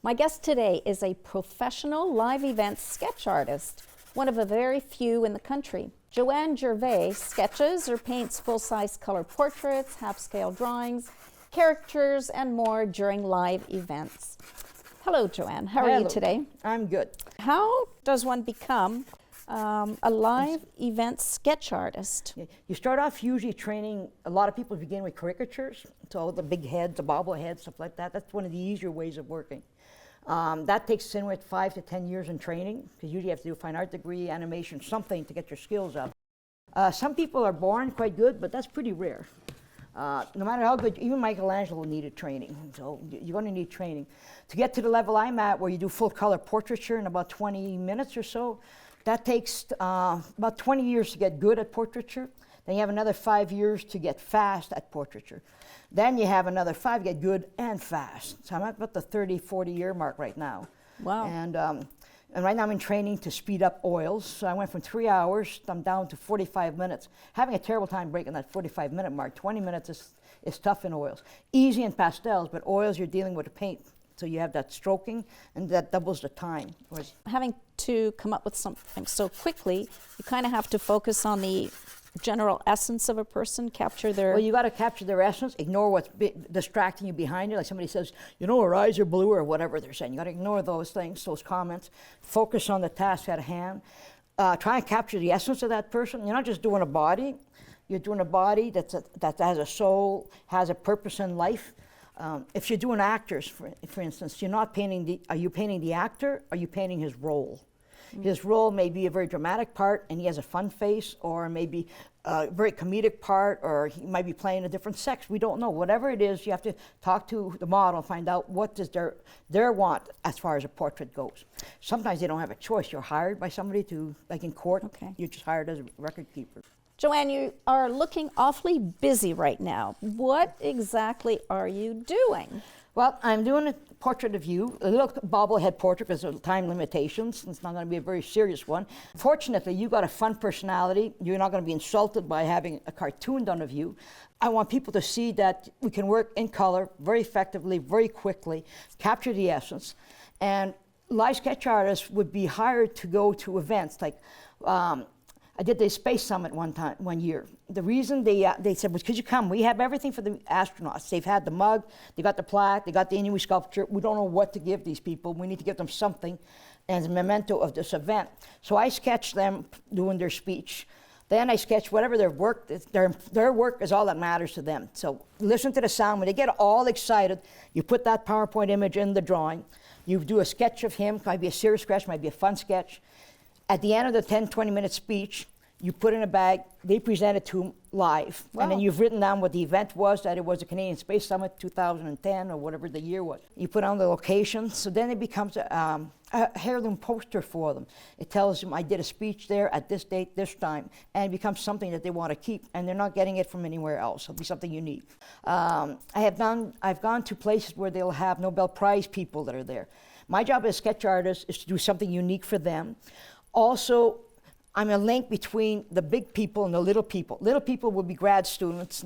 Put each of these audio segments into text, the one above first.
My guest today is a professional live event sketch artist, one of a very few in the country. Joanne Gervais sketches or paints full-size color portraits, half-scale drawings, characters, and more during live events. Hello, Joanne. How are you today? I'm good. How does one become a live event sketch artist? You start off usually training, a lot of people begin with caricatures, so the big heads, the bobbleheads, stuff like that. That's one of the easier ways of working. That takes anywhere 5 to 10 years in training, because usually you have to do a fine art degree, animation, something to get your skills up. Some people are born quite good, but that's pretty rare. No matter how good, even Michelangelo needed training, so you're going to need training. To get to the level I'm at, where you do full color portraiture in about 20 minutes or so, that takes about 20 years to get good at portraiture. Then you have another 5 years to get fast at portraiture. Then you have another 5 to get good and fast. So I'm at about the 30, 40 year mark right now. Wow. And right now I'm in training to speed up oils. So I went from 3 hours, I'm down to 45 minutes. Having a terrible time breaking that 45-minute mark. 20 minutes is tough in oils. Easy in pastels, but oils you're dealing with the paint. So you have that stroking, and that doubles the time. Having to come up with something so quickly, you kind of have to focus on the general essence of a person, capture their... Well, you got to capture their essence, ignore what's distracting you behind it. Like somebody says, you know, her eyes are blue, or whatever they're saying. You got to ignore those things, those comments. Focus on the task at hand. Try and capture the essence of that person. You're not just doing a body. You're doing a body that has a soul, has a purpose in life. If you're doing actors, for instance, you're not painting are you painting the actor, or are you painting his role? Mm-hmm. His role may be a very dramatic part, and he has a fun face, or maybe a very comedic part, or he might be playing a different sex. We don't know. Whatever it is, you have to talk to the model and find out what does their want as far as a portrait goes. Sometimes they don't have a choice. You're hired by somebody to, like in court, you're just hired as a record keeper. Joanne, you are looking awfully busy right now. What exactly are you doing? Well, I'm doing a portrait of you, a little bobblehead portrait because of time limitations. It's not going to be a very serious one. Fortunately, you got a fun personality. You're not going to be insulted by having a cartoon done of you. I want people to see that we can work in color very effectively, very quickly, capture the essence. And live sketch artists would be hired to go to events like I did the Space Summit one year. The reason they said was, could you come? We have everything for the astronauts. They've had the mug, they got the plaque, they got the Inuit sculpture. We don't know what to give these people. We need to give them something as a memento of this event. So I sketched them doing their speech. Then I sketched whatever their work is. Their work is all that matters to them. So listen to the sound. When they get all excited, you put that PowerPoint image in the drawing. You do a sketch of him. Might be a serious sketch, might be a fun sketch. At the end of the 10, 20-minute speech, you put in a bag, they present it to them live. Wow. And then you've written down what the event was, that it was the Canadian Space Summit 2010 or whatever the year was. You put on the location, so then it becomes a heirloom poster for them. It tells them I did a speech there at this date, this time, and it becomes something that they want to keep, and they're not getting it from anywhere else. It'll be something unique. I've gone to places where they'll have Nobel Prize people that are there. My job as a sketch artist is to do something unique for them. Also, I'm a link between the big people and the little people. Little people will be grad students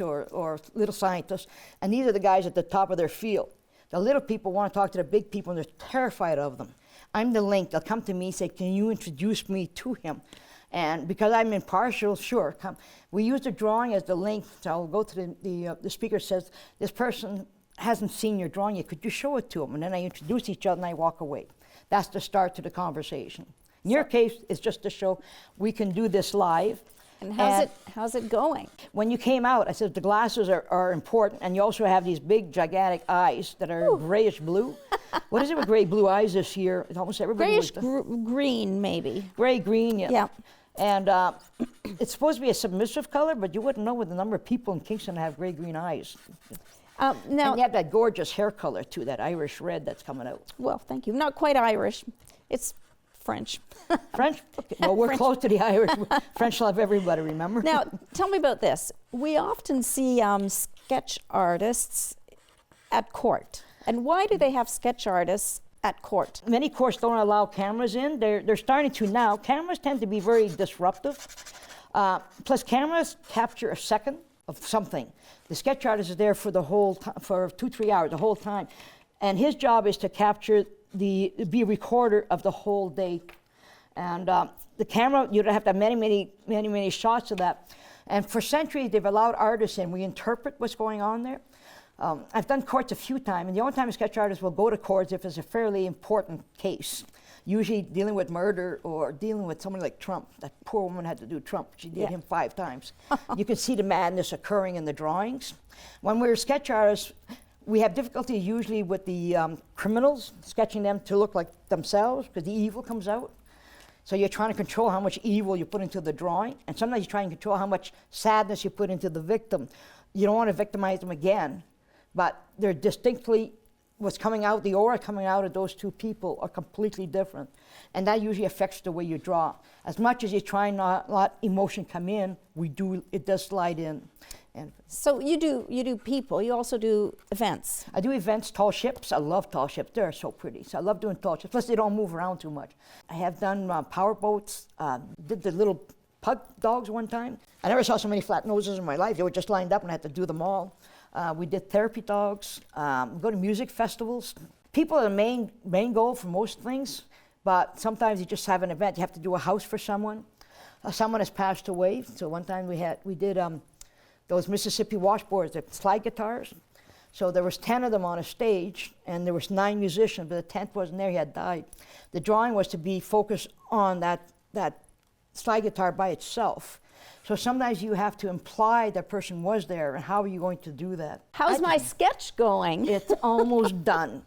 or little scientists, and these are the guys at the top of their field. The little people want to talk to the big people, and they're terrified of them. I'm the link. They'll come to me and say, can you introduce me to him? And because I'm impartial, sure, come. We use the drawing as the link, so I'll go to the speaker says, this person hasn't seen your drawing yet, could you show it to him? And then I introduce each other and I walk away. That's the start to the conversation. In your case, it's just to show we can do this live. And how's it going? When you came out, I said the glasses are important, and you also have these big, gigantic eyes that are grayish blue. What is it with gray blue eyes this year? It's almost everybody. Grayish green, maybe. Gray green, yeah. Yeah. And it's supposed to be a submissive color, but you wouldn't know with the number of people in Kingston that have gray green eyes. Now, and you have that gorgeous hair color too, that Irish red that's coming out. Well, thank you. Not quite Irish. It's French. French? Okay. Well, we're close to the Irish. French love everybody, remember? Now, tell me about this. We often see sketch artists at court. And why do they have sketch artists at court? Many courts don't allow cameras in. They're starting to now. Cameras tend to be very disruptive. Plus, cameras capture a second of something. The sketch artist is there for the whole time, for 2-3 hours, the whole time. And his job is to capture be a recorder of the whole day. And the camera, you'd have to have many shots of that. And for centuries, they've allowed artists in. We interpret what's going on there. I've done courts a few times, and the only time a sketch artist will go to courts if it's a fairly important case, usually dealing with murder or dealing with someone like Trump. That poor woman had to do Trump. She did him 5 times. You can see the madness occurring in the drawings. When we're sketch artists, we have difficulty usually with the criminals, sketching them to look like themselves, because the evil comes out. So you're trying to control how much evil you put into the drawing, and sometimes you try and control how much sadness you put into the victim. You don't want to victimize them again, but they're distinctly, what's coming out, the aura coming out of those 2 people are completely different. And that usually affects the way you draw. As much as you try not let emotion come in, it does slide in. And so you do people, you also do events. I do events, tall ships. I love tall ships. They're so pretty. So I love doing tall ships. Plus they don't move around too much. I have done power boats, did the little pug dogs one time. I never saw so many flat noses in my life. They were just lined up and I had to do them all. We did therapy dogs, go to music festivals. People are the main goal for most things, but sometimes you just have an event. You have to do a house for someone. Someone has passed away. So one time we did those Mississippi washboards, the slide guitars. So there was 10 of them on a stage, and there was 9 musicians, but the 10th wasn't there, he had died. The drawing was to be focused on that slide guitar by itself. So sometimes you have to imply that person was there, and how are you going to do that? How's my sketch going? It's almost done.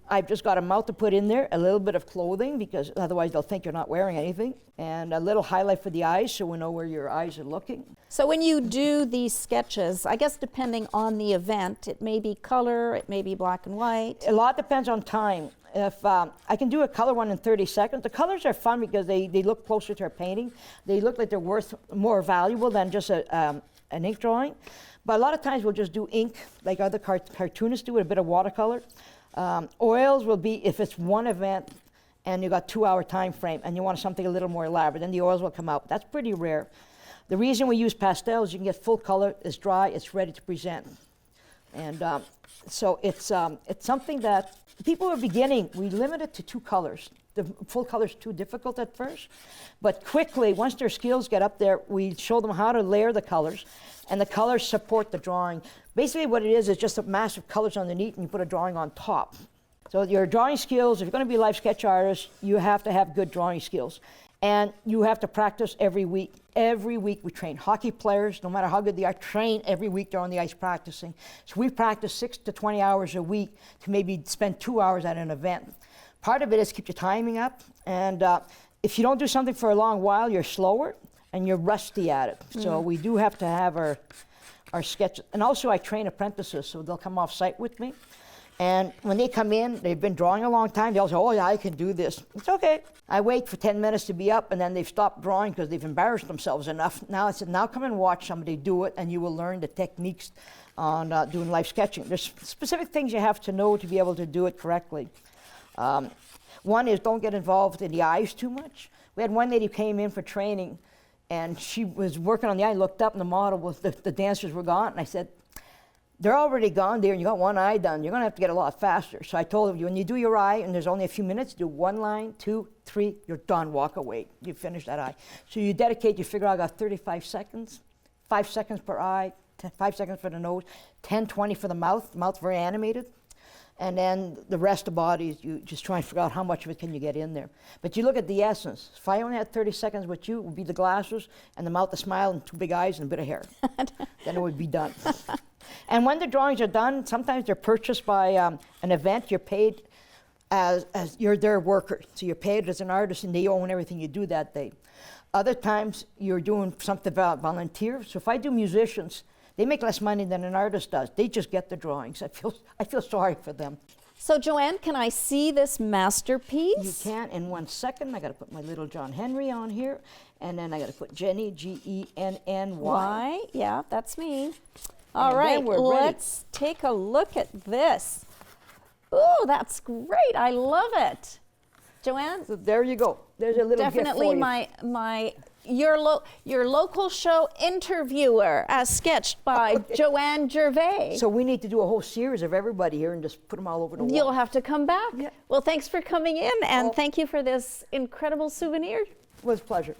I've just got a mouth to put in there, a little bit of clothing, because otherwise they'll think you're not wearing anything, and a little highlight for the eyes so we know where your eyes are looking. So when you do these sketches, I guess depending on the event, it may be color, it may be black and white. A lot depends on time. If I can do a color one in 30 seconds, the colors are fun because they look closer to a painting. They look like they're worth more valuable than just an ink drawing. But a lot of times we'll just do ink, like other cartoonists do, with a bit of watercolor. Oils will be if it's one event and you've got 2-hour time frame and you want something a little more elaborate, then the oils will come out. That's pretty rare. The reason we use pastels, you can get full color, it's dry, it's ready to present. And so it's something that people who are beginning, we limit it to 2 colors. The full color is too difficult at first, but quickly, once their skills get up there, we show them how to layer the colors, and the colors support the drawing. Basically what it is just a mass of colors underneath, and you put a drawing on top. So your drawing skills, if you're going to be a live sketch artist, you have to have good drawing skills. And you have to practice every week. Every week we train. Hockey players, no matter how good they are, train every week. They're on the ice practicing. So we practice 6 to 20 hours a week to maybe spend 2 hours at an event. Part of it is keep your timing up. And if you don't do something for a long while, you're slower and you're rusty at it. So we do have to have our sketches. And also I train apprentices, so they'll come off site with me. And when they come in, they've been drawing a long time, they'll say, oh yeah, I can do this. It's okay. I wait for 10 minutes to be up, and then they've stopped drawing because they've embarrassed themselves enough. Now I said, now come and watch somebody do it, and you will learn the techniques on doing live sketching. There's specific things you have to know to be able to do it correctly. One is don't get involved in the eyes too much. We had one lady who came in for training, and she was working on the eye, looked up, and the model was, the dancers were gone, and I said, they're already gone there, and you got one eye done. You're going to have to get a lot faster. So I told her, when you do your eye, and there's only a few minutes, do 1 line, 2, 3, you're done, walk away. You finish that eye. So you dedicate, you figure out I got 35 seconds, 5 seconds per eye, 5 seconds for the nose, 10, 20 for the mouth. The mouth's very animated. And then the rest of the body, you just try and figure out how much of it can you get in there. But you look at the essence. If I only had 30 seconds with you, it would be the glasses and the mouth, the smile, and 2 big eyes and a bit of hair. Then it would be done. And when the drawings are done, sometimes they're purchased by an event. You're paid as you're their worker. So you're paid as an artist, and they own everything you do that day. Other times, you're doing something volunteer. So if I do musicians, they make less money than an artist does. They just get the drawings. I feel sorry for them. So Joanne, can I see this masterpiece? You can in 1 second. I got to put my little John Henry on here, and then I got to put Jenny, Genny. Why? Yeah, that's me. All right, let's take a look at this. Oh, that's great. I love it. Joanne? So there you go. There's a little gift for you. Definitely my your local show interviewer, as sketched by Joanne Gervais. So we need to do a whole series of everybody here and just put them all over the wall. You'll have to come back. Yeah. Well, thanks for coming in, and thank you for this incredible souvenir. It was a pleasure.